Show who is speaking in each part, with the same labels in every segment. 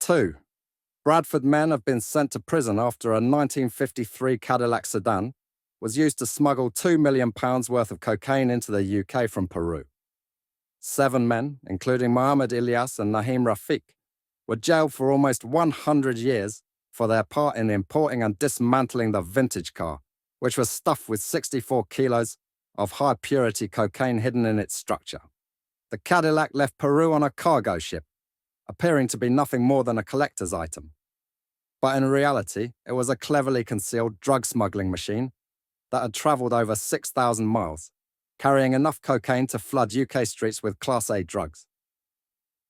Speaker 1: 2. Bradford men have been sent to prison after a 1953 Cadillac sedan was used to smuggle £2 million worth of cocaine into the UK from Peru. 7 men, including Mohammed Ilyas and Naheem Rafiq, were jailed for almost 100 years for their part in importing and dismantling the vintage car, which was stuffed with 64 kilos of high-purity cocaine hidden in its structure. The Cadillac left Peru on a cargo ship, appearing to be nothing more than a collector's item. But in reality, it was a cleverly concealed drug smuggling machine that had travelled over 6,000 miles, carrying enough cocaine to flood UK streets with Class A drugs.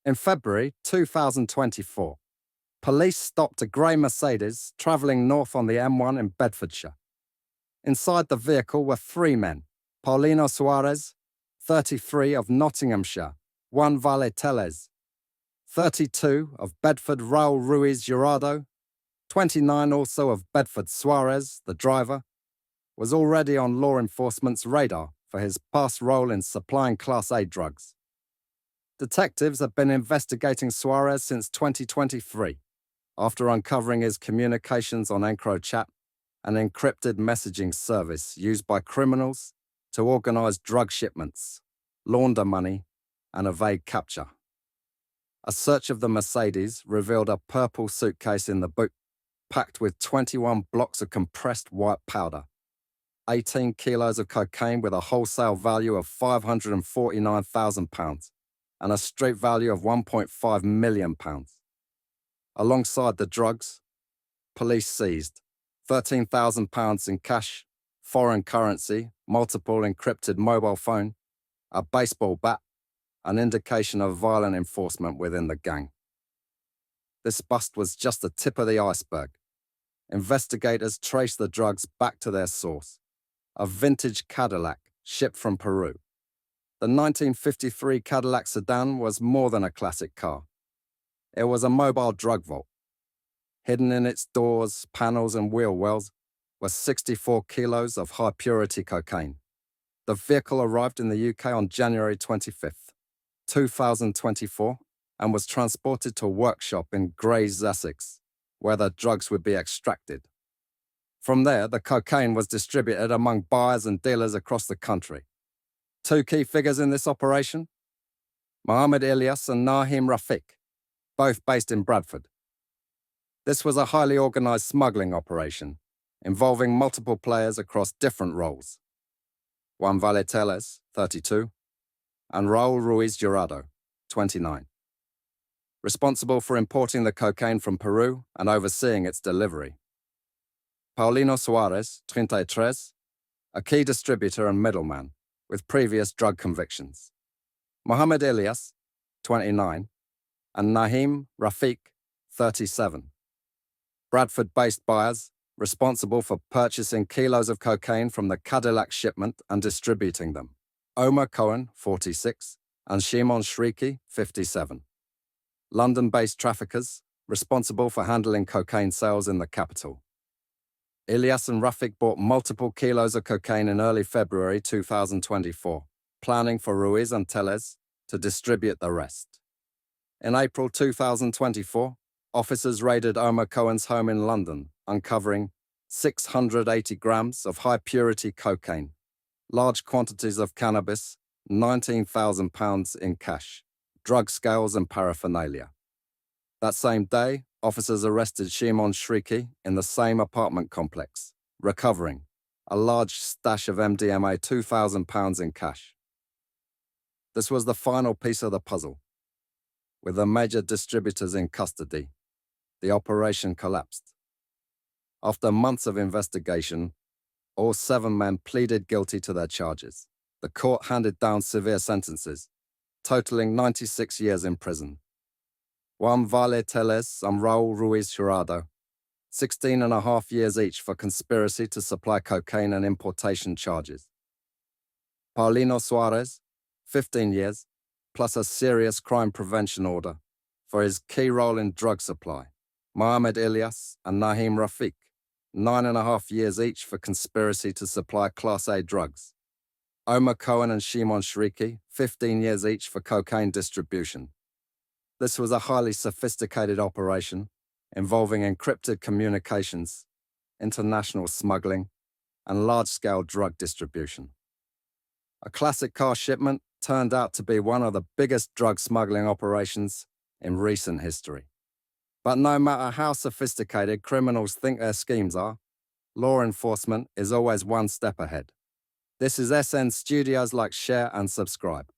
Speaker 1: In February 2024, police stopped a grey Mercedes travelling north on the M1 in Bedfordshire. Inside the vehicle were 3 men: Paulino Suarez, 33, of Nottinghamshire; Juan Valle Teles, 32, of Bedford; Raul Ruiz Jurado, 29, also of Bedford. Suarez, the driver, was already on law enforcement's radar for his past role in supplying Class A drugs. Detectives have been investigating Suarez since 2023, after uncovering his communications on EncroChat, an encrypted messaging service used by criminals to organize drug shipments, launder money, and evade capture. A search of the Mercedes revealed a purple suitcase in the boot, packed with 21 blocks of compressed white powder, 18 kilos of cocaine with a wholesale value of £549,000 and a street value of £1.5 million. Alongside the drugs, police seized £13,000 in cash, foreign currency, multiple encrypted mobile phone, a baseball bat, an indication of violent enforcement within the gang. This bust was just the tip of the iceberg. Investigators traced the drugs back to their source, a vintage Cadillac shipped from Peru. The 1953 Cadillac sedan was more than a classic car. It was a mobile drug vault. Hidden in its doors, panels, and wheel wells were 64 kilos of high-purity cocaine. The vehicle arrived in the UK on January 25th, 2024, and was transported to a workshop in Grays, Essex, where the drugs would be extracted. From there, the cocaine was distributed among buyers and dealers across the country. 2 key figures in this operation: Mohammed Ilyas and Naheem Rafiq, both based in Bradford. This was a highly organised smuggling operation, involving multiple players across different roles: Juan Valle Teles, 32, and Raul Ruiz Jurado, 29. Responsible for importing the cocaine from Peru and overseeing its delivery. Paulino Suarez, 33, a key distributor and middleman, with previous drug convictions. Mohammed Ilyas, 29, and Naheem Rafiq, 37. Bradford-based buyers, responsible for purchasing kilos of cocaine from the Cadillac shipment and distributing them. Omar Cohen, 46, and Shimon Shriki, 57. London-based traffickers, responsible for handling cocaine sales in the capital. Ilyas and Rafiq bought multiple kilos of cocaine in early February 2024, planning for Ruiz and Teles to distribute the rest. In April 2024, officers raided Omar Cohen's home in London, uncovering 680 grams of high-purity cocaine, large quantities of cannabis, £19,000 in cash, drug scales and paraphernalia. That same day, officers arrested Shimon Shriki in the same apartment complex, recovering a large stash of MDMA, £2,000 in cash. This was the final piece of the puzzle. With the major distributors in custody, the operation collapsed. After months of investigation, all 7 men pleaded guilty to their charges. The court handed down severe sentences, totaling 96 years in prison. Juan Valle Teles and Raul Ruiz Jurado, 16.5 years each for conspiracy to supply cocaine and importation charges. Paulino Suarez, 15 years, plus a serious crime prevention order for his key role in drug supply. Mohammed Ilyas and Naheem Rafiq, 9.5 years each for conspiracy to supply Class A drugs. Omar Cohen and Shimon Shriki, 15 years each for cocaine distribution. This was a highly sophisticated operation involving encrypted communications, international smuggling, and large-scale drug distribution. A classic car shipment turned out to be one of the biggest drug smuggling operations in recent history. But no matter how sophisticated criminals think their schemes are, law enforcement is always one step ahead. This is SN Studios. Like, share, and subscribe.